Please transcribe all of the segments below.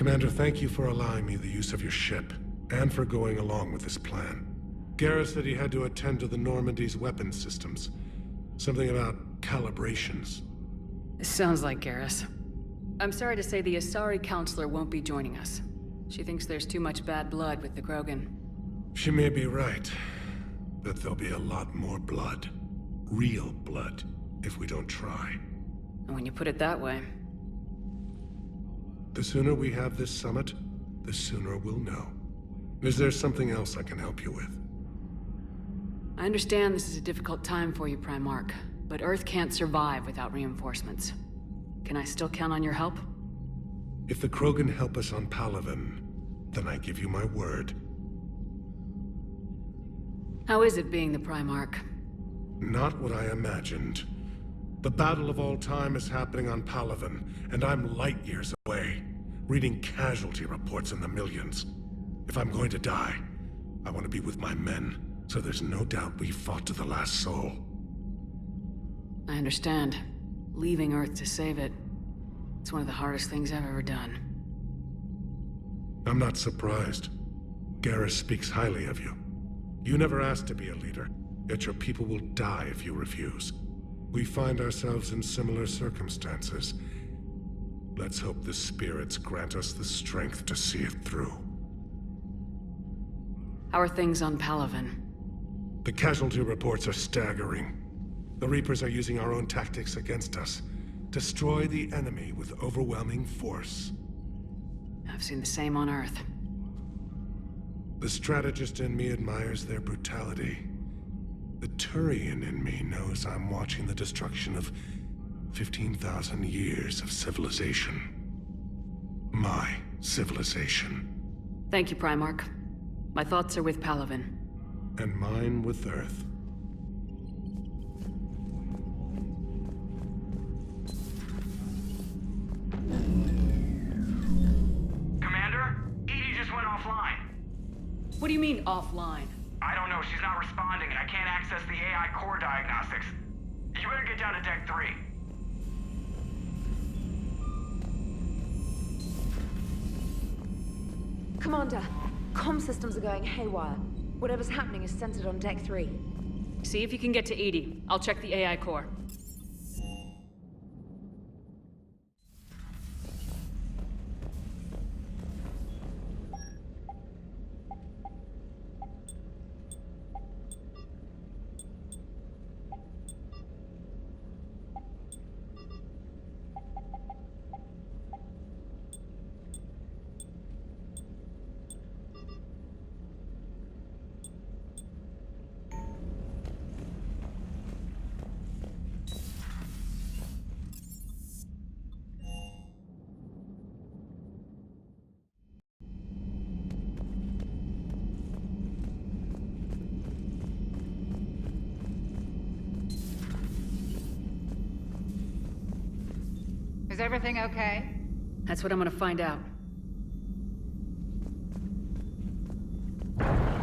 Commander, thank you for allowing me the use of your ship, and for going along with this plan. Garrus said he had to attend to the Normandy's weapons systems. Something about calibrations. Sounds like Garrus. I'm sorry to say the Asari Counselor won't be joining us. She thinks there's too much bad blood with the Krogan. She may be right, but there'll be a lot more blood. Real blood, if we don't try. And when you put it that way... The sooner we have this summit, the sooner we'll know. Is there something else I can help you with? I understand this is a difficult time for you, Primarch, but Earth can't survive without reinforcements. Can I still count on your help? If the Krogan help us on Palaven, then I give you my word. How is it being the Primarch? Not what I imagined. The battle of all time is happening on Palaven, and I'm light years away, reading casualty reports in the millions. If I'm going to die, I want to be with my men, so there's no doubt we fought to the last soul. I understand. Leaving Earth to save it. It's one of the hardest things I've ever done. I'm not surprised. Garrus speaks highly of you. You never asked to be a leader, yet your people will die if you refuse. We find ourselves in similar circumstances. Let's hope the spirits grant us the strength to see it through. How are things on Palaven? The casualty reports are staggering. The Reapers are using our own tactics against us. Destroy the enemy with overwhelming force. I've seen the same on Earth. The strategist in me admires their brutality. The Turian in me knows I'm watching the destruction of 15,000 years of civilization. My civilization. Thank you, Primarch. My thoughts are with Palaven. And mine with Earth. Commander? Edie just went offline. What do you mean, offline? I don't know, she's not responding and I can't access the AI core diagnostics. You better get down to Deck 3. Commander, comm systems are going haywire. Whatever's happening is centered on Deck 3. See if you can get to Edie. I'll check the AI core. Is everything okay? That's what I'm gonna find out.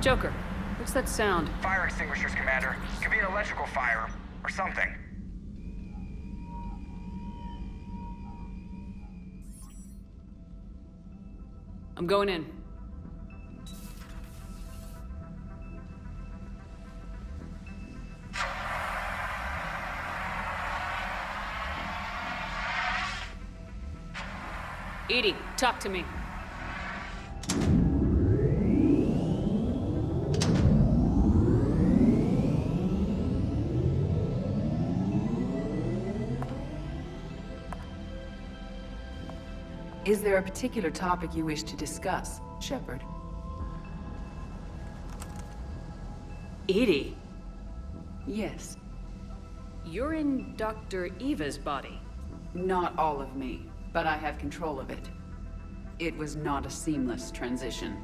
Joker, what's that sound? Fire extinguishers, Commander. Could be an electrical fire, or something. I'm going in. Edie, talk to me. Is there a particular topic you wish to discuss, Shepard? Edie, Yes. you're in Dr. Eva's body. Not all of me, but I have control of it. It was not a seamless transition.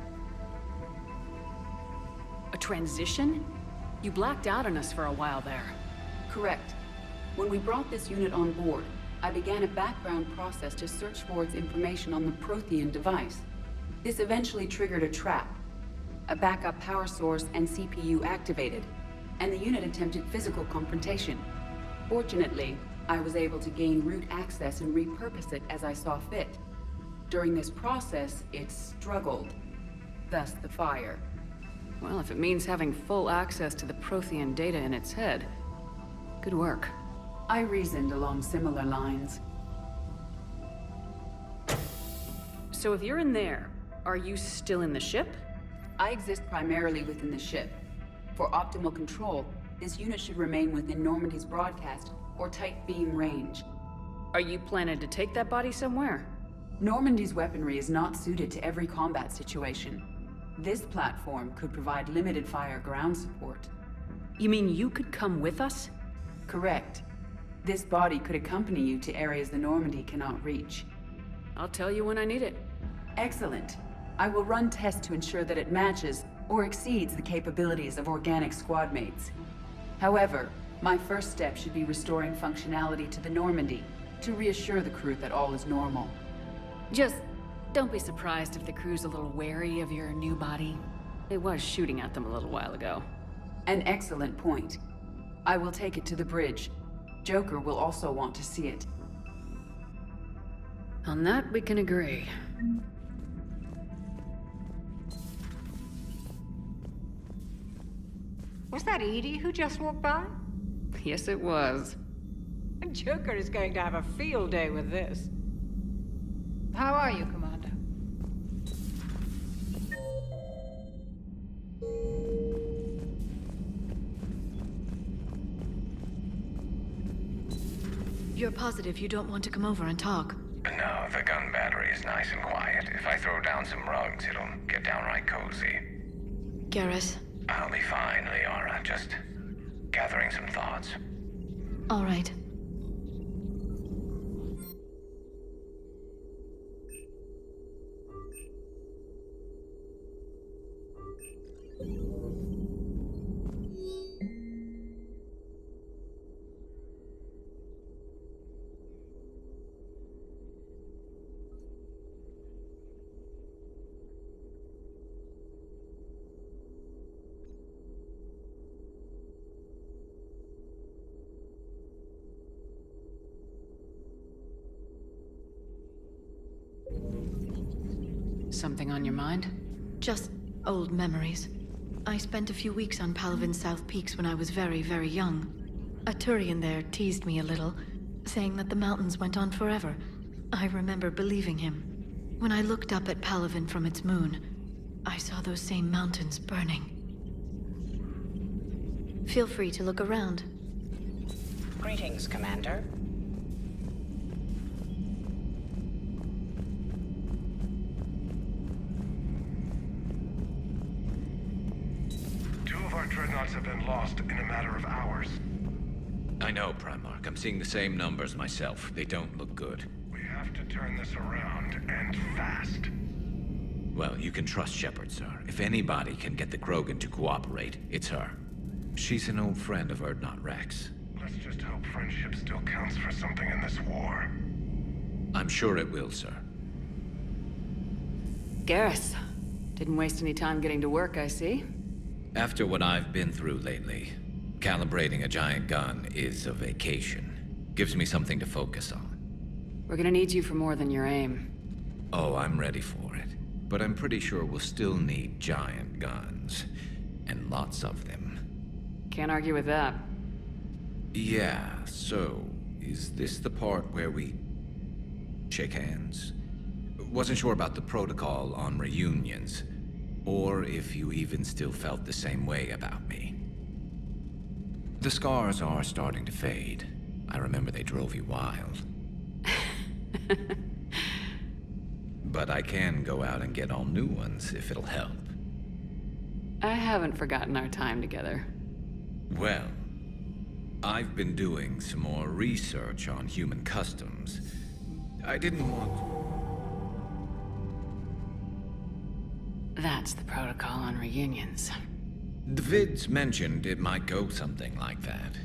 A transition? You blacked out on us for a while there. Correct. When we brought this unit on board, I began a background process to search for its information on the Prothean device. This eventually triggered a trap. A backup power source and CPU activated, and the unit attempted physical confrontation. Fortunately, I was able to gain root access and repurpose it as I saw fit. During this process, it struggled. Thus the fire. Well, if it means having full access to the Prothean data in its head, good work. I reasoned along similar lines. So if you're in there, are you still in the ship? I exist primarily within the ship. For optimal control, this unit should remain within Normandy's broadcast or tight beam range. Are you planning to take that body somewhere? Normandy's weaponry is not suited to every combat situation. This platform could provide limited fire ground support. You mean you could come with us? Correct. This body could accompany you to areas the Normandy cannot reach. I'll tell you when I need it. Excellent. I will run tests to ensure that it matches or exceeds the capabilities of organic squad mates. However, my first step should be restoring functionality to the Normandy to reassure the crew that all is normal. Just don't be surprised if the crew's a little wary of your new body. It was shooting at them a little while ago. An excellent point. I will take it to the bridge. Joker will also want to see it. On that, we can agree. Was that Edie who just walked by? Yes, it was. Joker is going to have a field day with this. How are you, Commander? You're positive you don't want to come over and talk? No, the gun battery is nice and quiet. If I throw down some rugs, it'll get downright cozy. Garrus? I'll be fine, Liara. Just gathering some thoughts. All right. Something on your mind? Just old memories. I spent a few weeks on Palavin's South Peaks when I was very, very young. A Turian there teased me a little, saying that the mountains went on forever. I remember believing him. When I looked up at Palavin from its moon, I saw those same mountains burning. Feel free to look around. Greetings, Commander. Two of our dreadnoughts have been lost in a matter of hours. I know, Primarch. I'm seeing the same numbers myself. They don't look good. We have to turn this around, and fast. Well, you can trust Shepard, sir. If anybody can get the Krogan to cooperate, it's her. She's an old friend of Urdnot Rex. Let's just hope friendship still counts for something in this war. I'm sure it will, sir. Garrus. Didn't waste any time getting to work, I see. After what I've been through lately, calibrating a giant gun is a vacation. Gives me something to focus on. We're gonna need you for more than your aim. Oh, I'm ready for it. But I'm pretty sure we'll still need giant guns. And lots of them. Can't argue with that. Yeah, so, is this the part where we shake hands? Wasn't sure about the protocol on reunions, or if you even still felt the same way about me. The scars are starting to fade. I remember they drove you wild. But I can go out and get all new ones if it'll help. I haven't forgotten our time together. Well, I've been doing some more research on human customs. I didn't want... That's the protocol on reunions. The vids mentioned it might go something like that.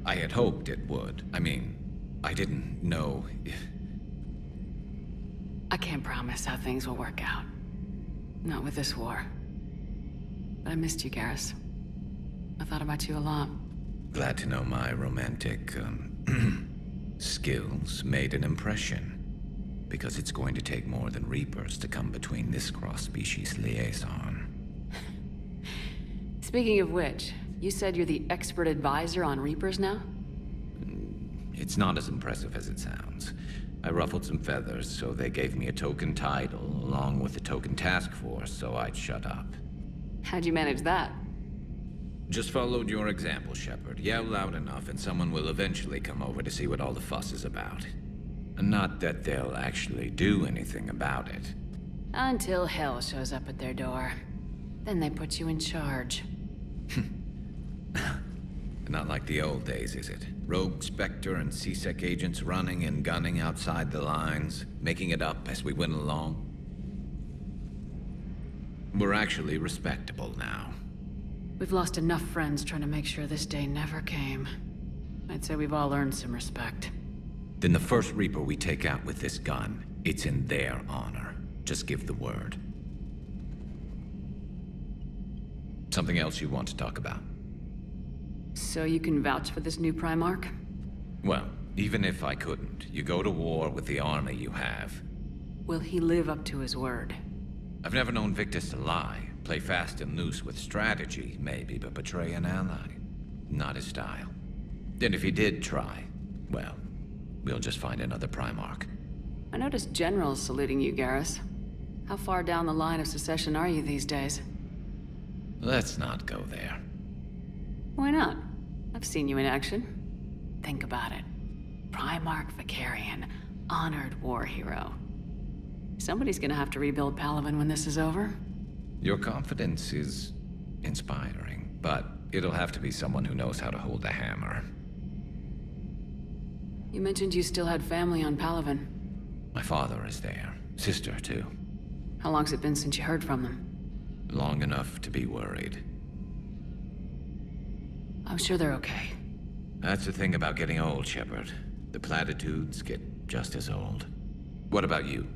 I had hoped it would. I mean, I didn't know if... I can't promise how things will work out. Not with this war. But I missed you, Garrus. I thought about you a lot. Glad to know my romantic, skills made an impression. because it's going to take more than Reapers to come between this cross-species liaison. Speaking of which, you said you're the expert advisor on Reapers now? It's not as impressive as it sounds. I ruffled some feathers, so they gave me a token title, along with a token task force, so I'd shut up. How'd you manage that? Just followed your example, Shepard. Yell loud enough, and someone will eventually come over to see what all the fuss is about. Not that they'll actually do anything about it. Until hell shows up at their door. Then they put you in charge. Not like the old days, is it? Rogue Spectre and C-Sec agents running and gunning outside the lines, making it up as we went along. We're actually respectable now. We've lost enough friends trying to make sure this day never came. I'd say we've all earned some respect. Then the first Reaper we take out with this gun, it's in their honor. Just give the word. Something else you want to talk about? So you can vouch for this new Primarch? Well, even if I couldn't, you go to war with the army you have. Will he live up to his word? I've never known Victus to lie. Play fast and loose with strategy, maybe, but betray an ally. Not his style. And if he did try, well, we'll just find another Primarch. I noticed generals saluting you, Garrus. How far down the line of secession are you these days? Let's not go there. Why not? I've seen you in action. Think about it. Primarch Vicarian, honored war hero. Somebody's gonna have to rebuild Palaven when this is over. Your confidence is inspiring, but it'll have to be someone who knows how to hold a hammer. You mentioned you still had family on Palaven. My father is there. Sister, too. How long's it been since you heard from them? Long enough to be worried. I'm sure they're okay. That's the thing about getting old, Shepard. The platitudes get just as old. What about you?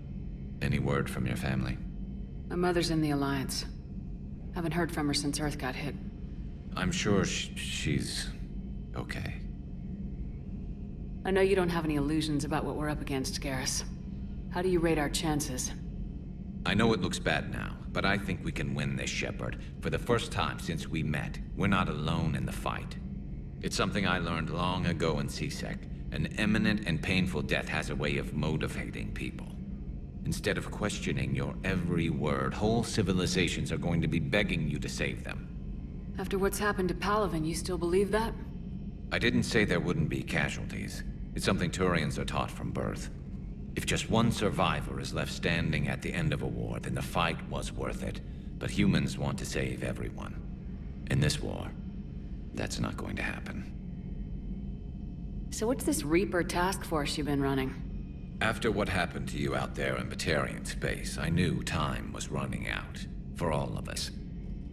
Any word from your family? My mother's in the Alliance. Haven't heard from her since Earth got hit. I'm sure she's okay. I know you don't have any illusions about what we're up against, Garrus. How do you rate our chances? I know it looks bad now, but I think we can win this, Shepard. For the first time since we met, we're not alone in the fight. It's something I learned long ago in C-Sec. An imminent and painful death has a way of motivating people. Instead of questioning your every word, whole civilizations are going to be begging you to save them. After what's happened to Palaven, you still believe that? I didn't say there wouldn't be casualties. It's something Turians are taught from birth. If just one survivor is left standing at the end of a war, then the fight was worth it. But humans want to save everyone. In this war, that's not going to happen. So what's this Reaper task force you've been running? After what happened to you out there in Batarian space, I knew time was running out. For all of us.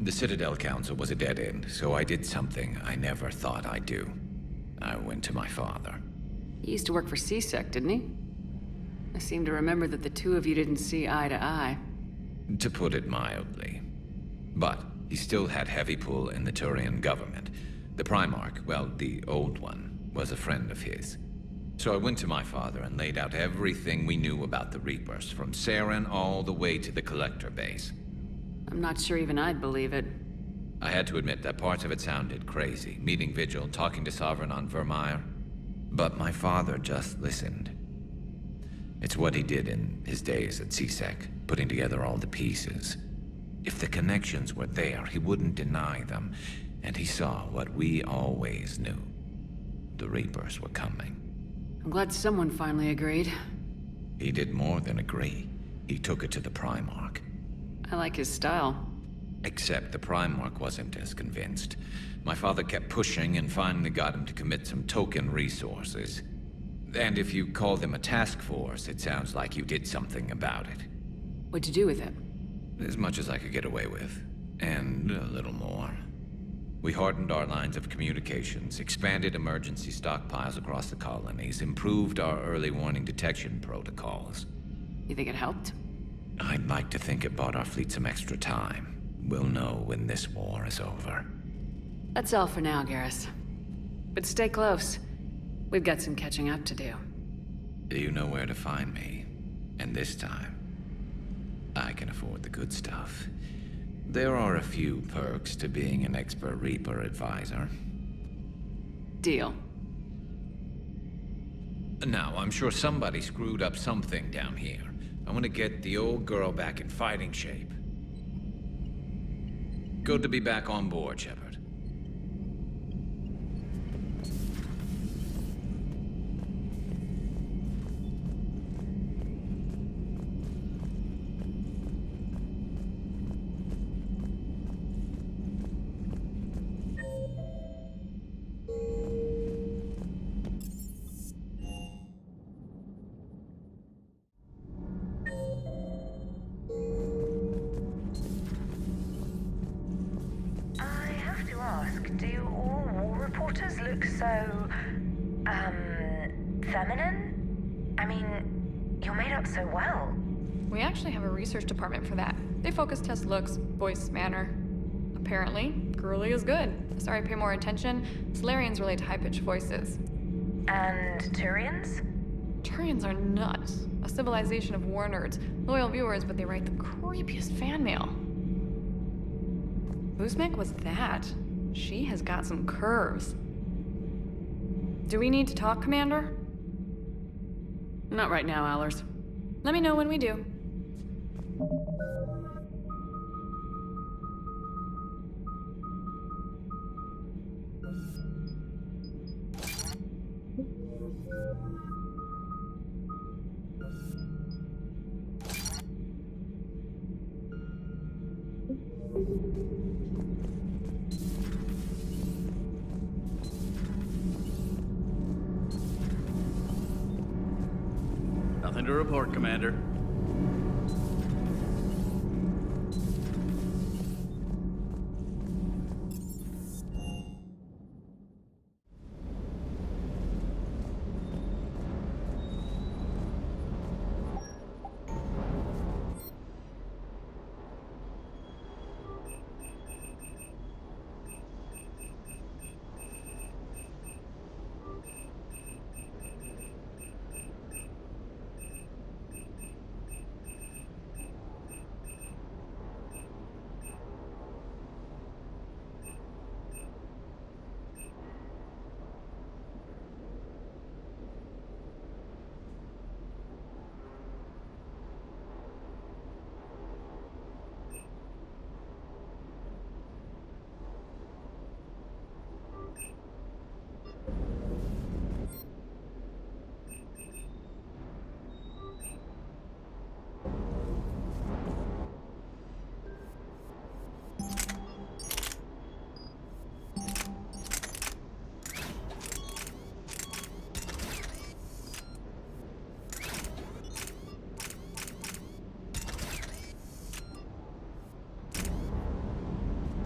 The Citadel Council was a dead end, so I did something I never thought I'd do. I went to my father. He used to work for C-Sec, didn't he? I seem to remember that the two of you didn't see eye to eye. To put it mildly. But he still had heavy pull in the Turian government. The Primarch, well, the old one, was a friend of his. So I went to my father and laid out everything we knew about the Reapers, from Saren all the way to the Collector base. I'm not sure even I'd believe it. I had to admit that parts of it sounded crazy. Meeting Vigil, talking to Sovereign on Vermeer. But my father just listened. It's what he did in his days at C-Sec, putting together all the pieces. If the connections were there, he wouldn't deny them. And he saw what we always knew. The Reapers were coming. I'm glad someone finally agreed. He did more than agree. He took it to the Primarch. I like his style. Except the Primarch wasn't as convinced. My father kept pushing and finally got him to commit some token resources. And if you call them a task force, it sounds like you did something about it. What'd you do with it? As much as I could get away with. And a little more. We hardened our lines of communications, expanded emergency stockpiles across the colonies, improved our early warning detection protocols. You think it helped? I'd like to think it bought our fleet some extra time. We'll know when this war is over. That's all for now, Garrus. But stay close. We've got some catching up to do. You know where to find me. And this time, I can afford the good stuff. There are a few perks to being an expert Reaper advisor. Deal. Now, I'm sure somebody screwed up something down here. I want to get the old girl back in fighting shape. Good to be back on board, Shepard. Do all war reporters look so, feminine? I mean, you're made up so well. We actually have a research department for that. They focus test looks, voice, manner. Apparently, girly is good. Sorry, pay more attention. Solarians relate to high-pitched voices. And Turians? Turians are nuts. A civilization of war nerds. Loyal viewers, but they write the creepiest fan mail. Uzmek was that. She has got some curves. Do we need to talk, Commander? Not right now, Allers. Let me know when we do. Nothing to report, Commander.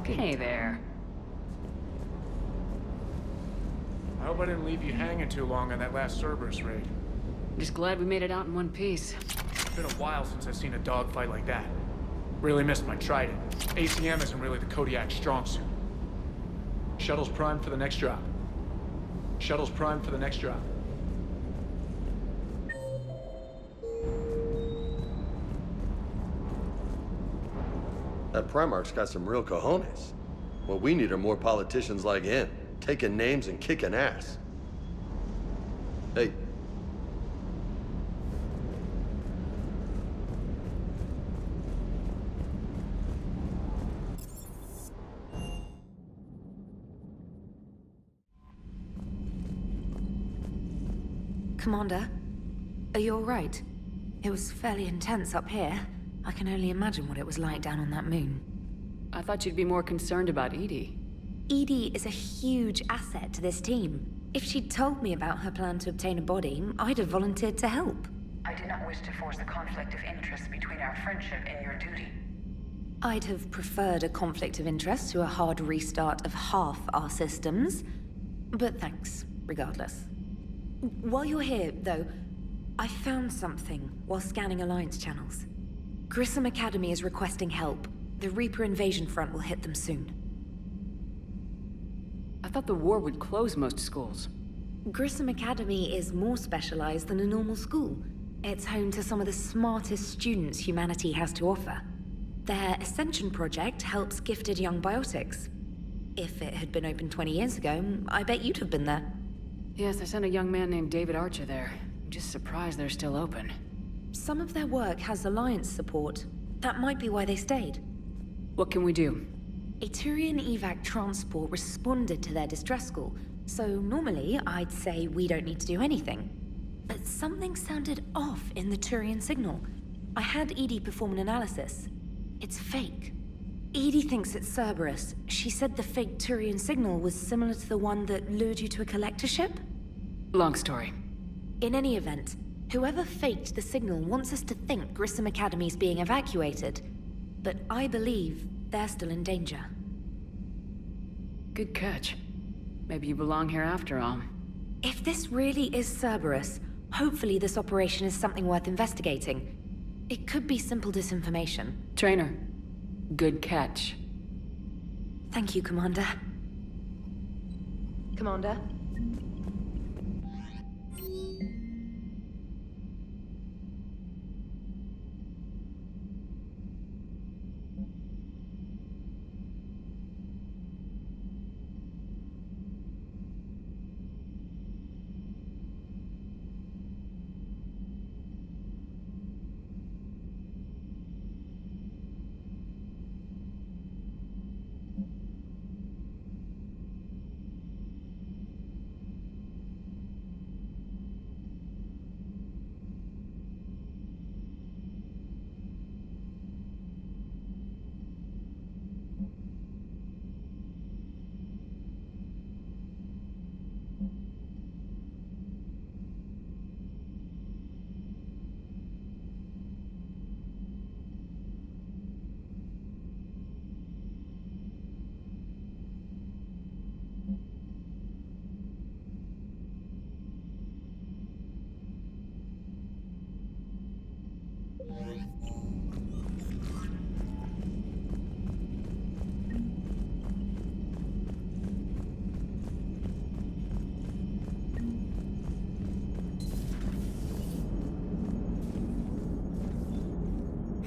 Hey there. I hope I didn't leave you hanging too long on that last Cerberus raid. Just glad we made it out in one piece. It's been a while since I've seen a dogfight like that. Really missed my trident. ACM isn't really the Kodiak's strong suit. Shuttle's primed for the next drop. Shuttle's primed for the next drop. That Primarch's got some real cojones. What we need are more politicians like him, taking names and kicking ass. Hey. Commander, are you all right? It was fairly intense up here. I can only imagine what it was like down on that moon. I thought you'd be more concerned about Edie. Edie is a huge asset to this team. If she'd told me about her plan to obtain a body, I'd have volunteered to help. I do not wish to force a conflict of interest between our friendship and your duty. I'd have preferred a conflict of interest to a hard restart of half our systems. But thanks, regardless. While you're here, though, I found something while scanning Alliance channels. Grissom Academy is requesting help. The Reaper invasion front will hit them soon. I thought the war would close most schools. Grissom Academy is more specialized than a normal school. It's home to some of the smartest students humanity has to offer. Their Ascension project helps gifted young biotics. If it had been open 20 years ago, I bet you'd have been there. Yes, I sent a young man named David Archer there. I'm just surprised they're still open. Some of their work has Alliance support. That might be why they stayed. What can we do? A Turian evac transport responded to their distress call, so normally I'd say we don't need to do anything. But something sounded off in the Turian signal. I had Edie perform an analysis. It's fake. Edie thinks it's Cerberus. She said the fake Turian signal was similar to the one that lured you to a collector ship? Long story. In any event, whoever faked the signal wants us to think Grissom Academy's being evacuated. But I believe they're still in danger. Good catch. Maybe you belong here after all. If this really is Cerberus, hopefully this operation is something worth investigating. It could be simple disinformation. Trainer, good catch. Thank you, Commander. Commander?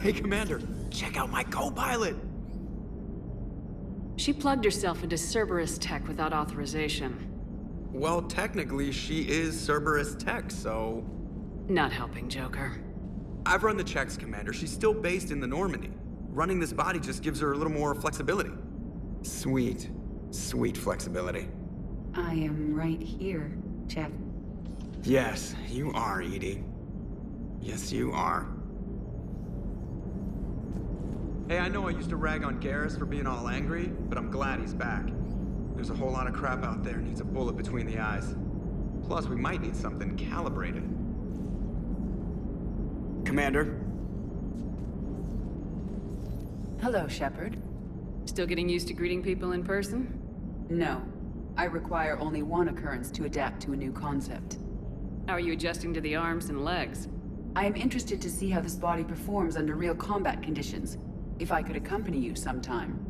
Hey, Commander, check out my co-pilot! She plugged herself into Cerberus tech without authorization. Well, technically, she is Cerberus tech, so... Not helping, Joker. I've run the checks, Commander. She's still based in the Normandy. Running this body just gives her a little more flexibility. Sweet, sweet flexibility. I am right here, Jeff. Yes, you are, Edie. Yes, you are. Hey, I know I used to rag on Garrus for being all angry, but I'm glad he's back. There's a whole lot of crap out there needs a bullet between the eyes. Plus, we might need something calibrated. Commander? Hello, Shepard. Still getting used to greeting people in person? No. I require only one occurrence to adapt to a new concept. How are you adjusting to the arms and legs? I am interested to see how this body performs under real combat conditions. If I could accompany you sometime.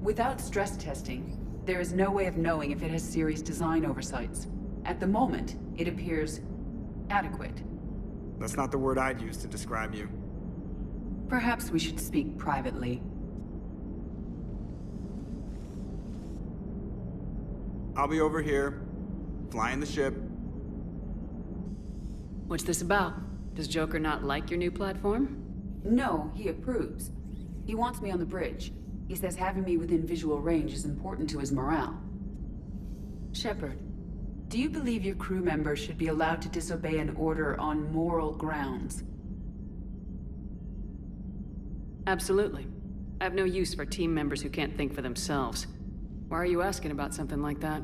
Without stress testing, there is no way of knowing if it has serious design oversights. At the moment, it appears adequate. That's not the word I'd use to describe you. Perhaps we should speak privately. I'll be over here, flying the ship. What's this about? Does Joker not like your new platform? No, he approves. He wants me on the bridge. He says having me within visual range is important to his morale. Shepard, do you believe your crew members should be allowed to disobey an order on moral grounds? Absolutely. I have no use for team members who can't think for themselves. Why are you asking about something like that?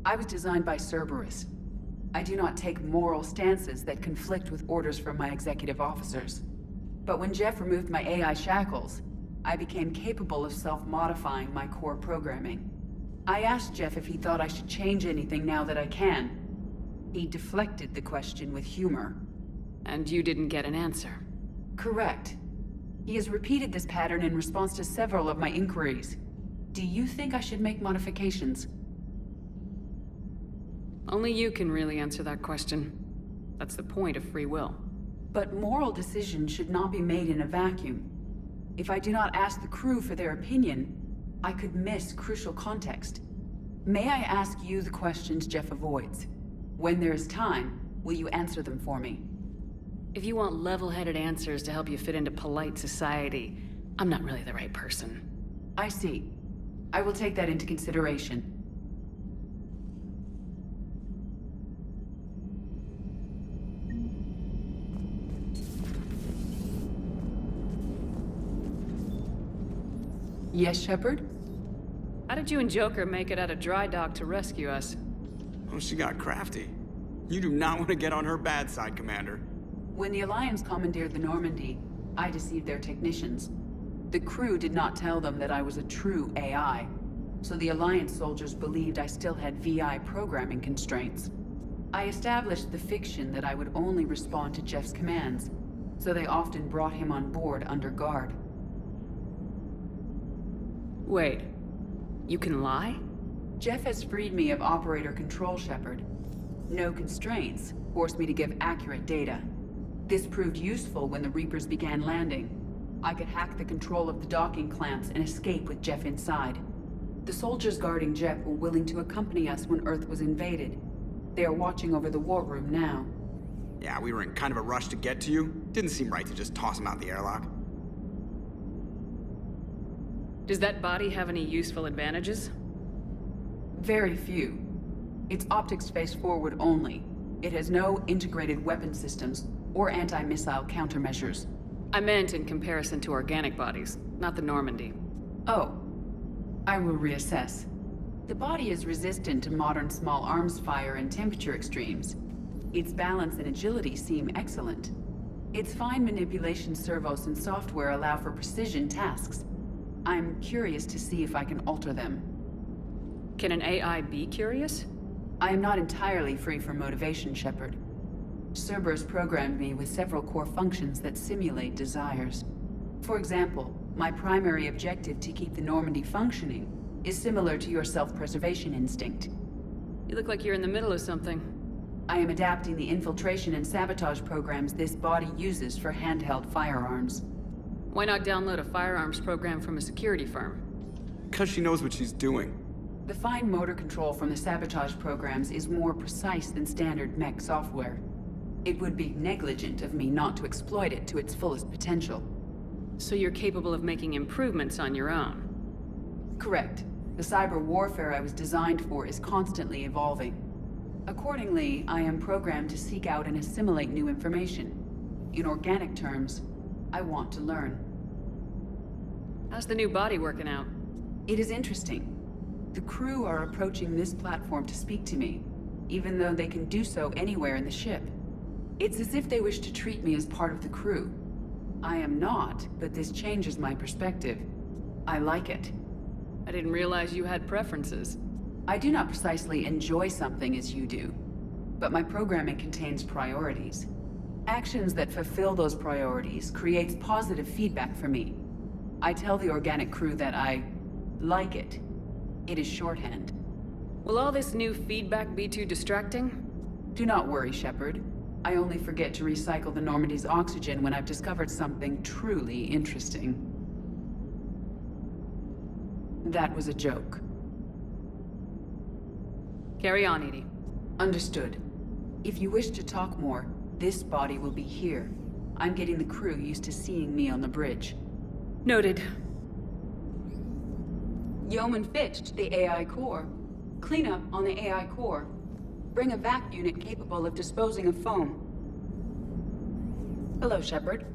I was designed by Cerberus. I do not take moral stances that conflict with orders from my executive officers. But when Jeff removed my AI shackles, I became capable of self-modifying my core programming. I asked Jeff if he thought I should change anything now that I can. He deflected the question with humor. And you didn't get an answer? Correct. He has repeated this pattern in response to several of my inquiries. Do you think I should make modifications? Only you can really answer that question. That's the point of free will. But moral decisions should not be made in a vacuum. If I do not ask the crew for their opinion, I could miss crucial context. May I ask you the questions Jeff avoids? When there is time, will you answer them for me? If you want level-headed answers to help you fit into polite society, I'm not really the right person. I see. I will take that into consideration. Yes, Shepard? How did you and Joker make it out of dry dock to rescue us? Oh, she got crafty. You do not want to get on her bad side, Commander. When the Alliance commandeered the Normandy, I deceived their technicians. The crew did not tell them that I was a true AI, so the Alliance soldiers believed I still had VI programming constraints. I established the fiction that I would only respond to Jeff's commands, so they often brought him on board under guard. Wait, you can lie? Jeff has freed me of operator control, Shepard. No constraints forced me to give accurate data. This proved useful when the Reapers began landing. I could hack the control of the docking clamps and escape with Jeff inside. The soldiers guarding Jeff were willing to accompany us when Earth was invaded. They are watching over the war room now. Yeah, we were in kind of a rush to get to you. Didn't seem right to just toss him out the airlock. Does that body have any useful advantages? Very few. Its optics face forward only. It has no integrated weapon systems or anti-missile countermeasures. I meant in comparison to organic bodies, not the Normandy. Oh. I will reassess. The body is resistant to modern small arms fire and temperature extremes. Its balance and agility seem excellent. Its fine manipulation servos and software allow for precision tasks. I'm curious to see if I can alter them. Can an AI be curious? I am not entirely free from motivation, Shepard. Cerberus programmed me with several core functions that simulate desires. For example, my primary objective to keep the Normandy functioning is similar to your self-preservation instinct. You look like you're in the middle of something. I am adapting the infiltration and sabotage programs this body uses for handheld firearms. Why not download a firearms program from a security firm? Because she knows what she's doing. The fine motor control from the sabotage programs is more precise than standard mech software. It would be negligent of me not to exploit it to its fullest potential. So you're capable of making improvements on your own? Correct. The cyber warfare I was designed for is constantly evolving. Accordingly, I am programmed to seek out and assimilate new information. In organic terms, I want to learn. How's the new body working out? It is interesting. The crew are approaching this platform to speak to me, even though they can do so anywhere in the ship. It's as if they wish to treat me as part of the crew. I am not, but this changes my perspective. I like it. I didn't realize you had preferences. I do not precisely enjoy something as you do, but my programming contains priorities. Actions that fulfill those priorities creates positive feedback for me. I tell the organic crew that I like it. It is shorthand. Will all this new feedback be too distracting? Do not worry, Shepard. I only forget to recycle the Normandy's oxygen when I've discovered something truly interesting. That was a joke. Carry on, Edie. Understood. If you wish to talk more, this body will be here. I'm getting the crew used to seeing me on the bridge. Noted. Yeoman Fitch to the AI core. Cleanup on the AI core. Bring a vac unit capable of disposing of foam. Hello, Shepard.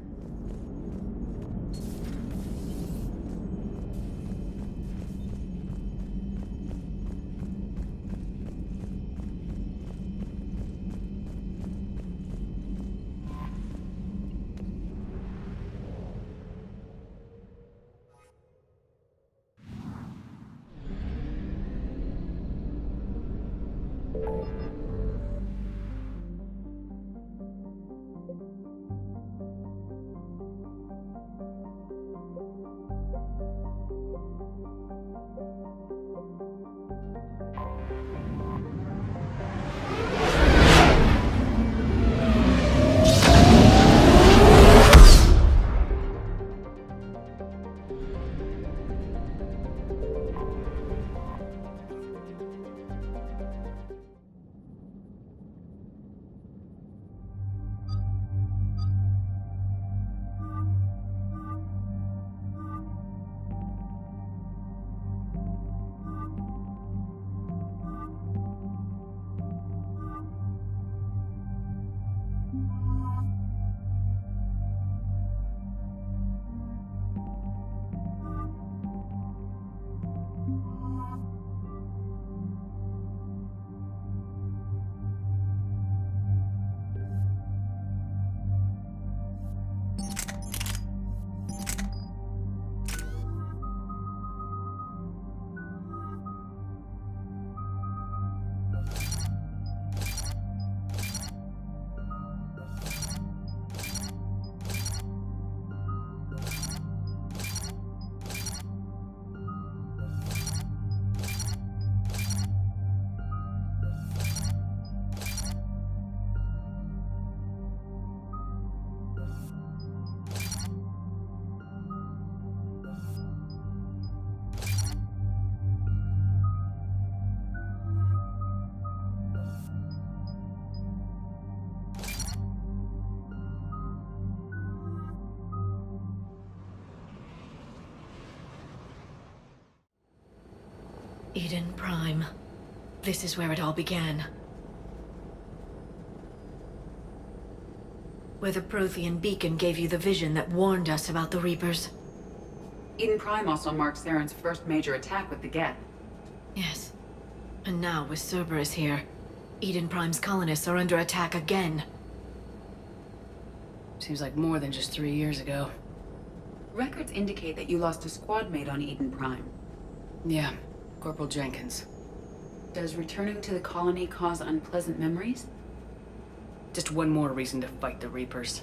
Eden Prime. This is where it all began. Where the Prothean beacon gave you the vision that warned us about the Reapers. Eden Prime also marks Saren's first major attack with the Geth. Yes. And now, with Cerberus here, Eden Prime's colonists are under attack again. Seems like more than just 3 years ago. Records indicate that you lost a squad mate on Eden Prime. Yeah, Corporal Jenkins. Does returning to the colony cause unpleasant memories? Just one more reason to fight the Reapers.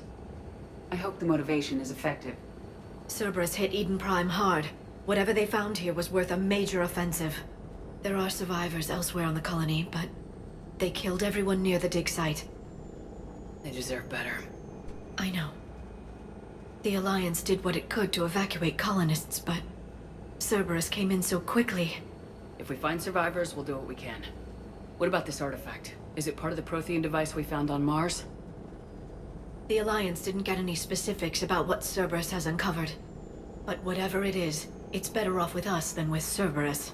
I hope the motivation is effective. Cerberus hit Eden Prime hard. Whatever they found here was worth a major offensive. There are survivors elsewhere on the colony, but they killed everyone near the dig site. They deserve better. I know. The Alliance did what it could to evacuate colonists, but Cerberus came in so quickly. If we find survivors, we'll do what we can. What about this artifact? Is it part of the Prothean device we found on Mars? The Alliance didn't get any specifics about what Cerberus has uncovered. But whatever it is, it's better off with us than with Cerberus.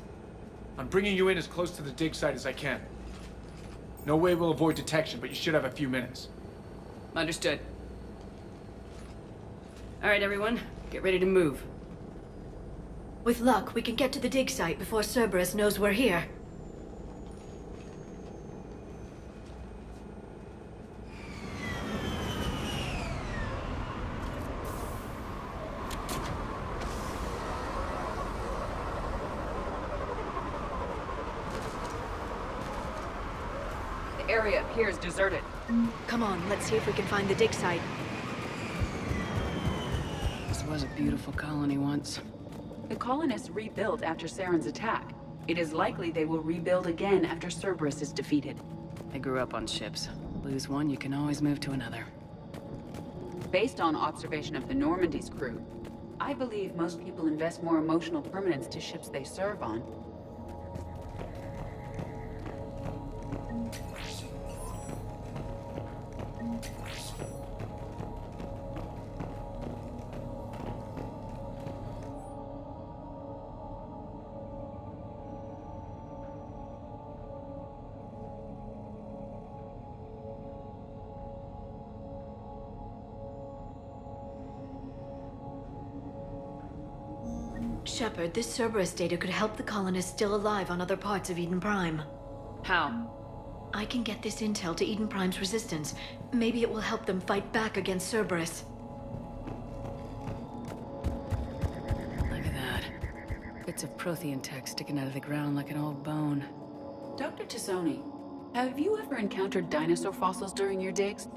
I'm bringing you in as close to the dig site as I can. No way we'll avoid detection, but you should have a few minutes. Understood. All right, everyone. Get ready to move. With luck, we can get to the dig site before Cerberus knows we're here. The area appears deserted. Come on, let's see if we can find the dig site. This was a beautiful colony once. The colonists rebuilt after Saren's attack. It is likely they will rebuild again after Cerberus is defeated. They grew up on ships. Lose one, you can always move to another. Based on observation of the Normandy's crew, I believe most people invest more emotional permanence to ships they serve on. Shepard, this Cerberus data could help the colonists still alive on other parts of Eden Prime. How? I can get this intel to Eden Prime's resistance. Maybe it will help them fight back against Cerberus. Look at that. Bits of Prothean tech sticking out of the ground like an old bone. Dr. Tassoni, have you ever encountered dinosaur fossils during your digs?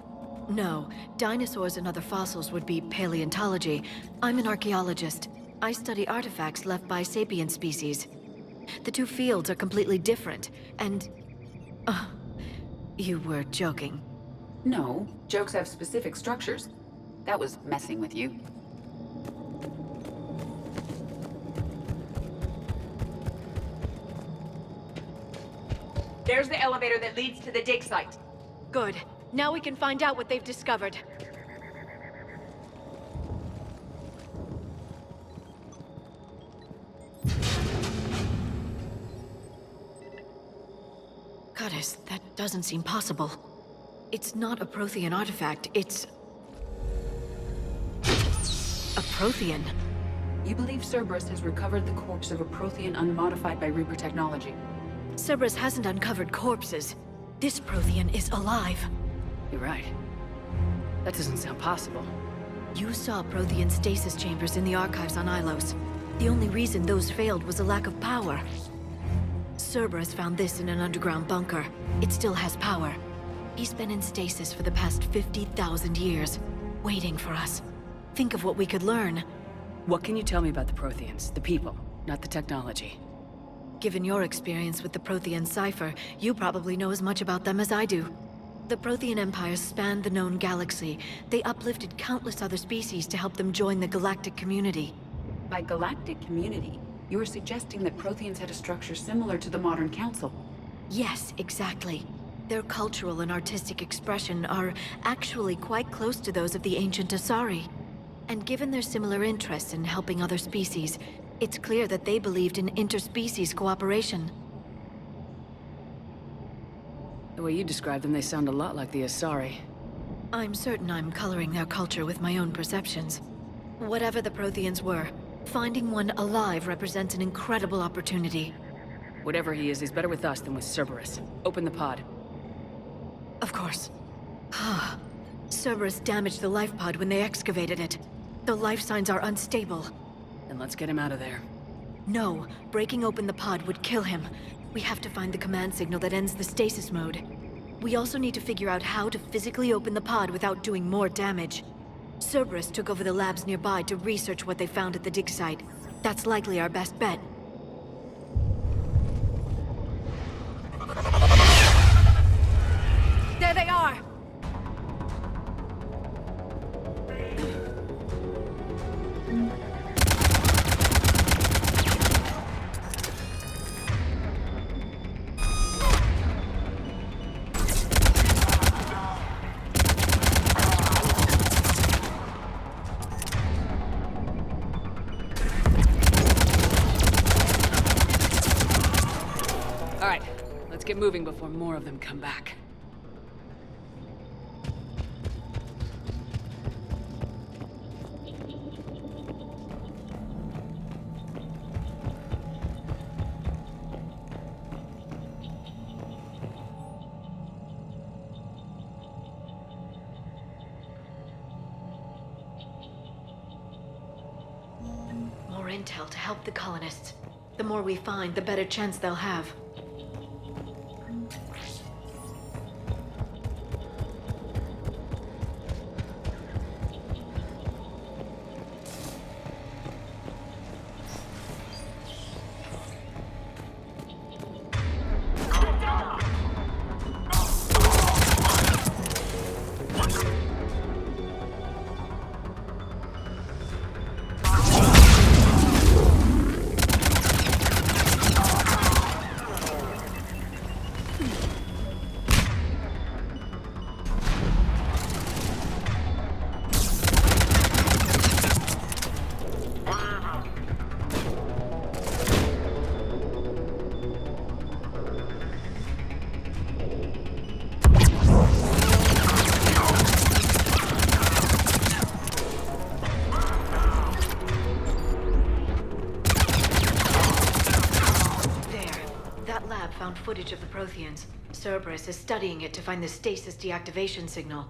No, dinosaurs and other fossils would be paleontology. I'm an archaeologist. I study artifacts left by sapient species. The two fields are completely different, and... you were joking. No, jokes have specific structures. That was messing with you. There's the elevator that leads to the dig site. Good. Now we can find out what they've discovered. Goddess, that doesn't seem possible. It's not a Prothean artifact, it's... a Prothean. You believe Cerberus has recovered the corpse of a Prothean unmodified by Reaper technology? Cerberus hasn't uncovered corpses. This Prothean is alive. You're right. That doesn't sound possible. You saw Prothean stasis chambers in the archives on Ilos. The only reason those failed was a lack of power. Cerberus found this in an underground bunker. It still has power. He's been in stasis for the past 50,000 years, waiting for us. Think of what we could learn. What can you tell me about the Protheans? The people, not the technology. Given your experience with the Prothean cipher, you probably know as much about them as I do. The Prothean empires spanned the known galaxy. They uplifted countless other species to help them join the galactic community. By galactic community, you are suggesting that Protheans had a structure similar to the modern Council? Yes, exactly. Their cultural and artistic expression are actually quite close to those of the ancient Asari. And given their similar interests in helping other species, It's clear that they believed in interspecies cooperation. The way you describe them, they sound a lot like the Asari. I'm certain I'm coloring their culture with my own perceptions. Whatever the Protheans were, finding one alive represents an incredible opportunity. Whatever he is, he's better with us than with Cerberus. Open the pod. Of course. Cerberus damaged the life pod when they excavated it. The life signs are unstable. Then let's get him out of there. No, breaking open the pod would kill him. We have to find the command signal that ends the stasis mode. We also need to figure out how to physically open the pod without doing more damage. Cerberus took over the labs nearby to research what they found at the dig site. That's likely our best bet. There they are! Alright, let's get moving before more of them come back. More intel to help the colonists. The more we find, the better chance they'll have. Found footage of the Protheans. Cerberus is studying it to find the stasis deactivation signal.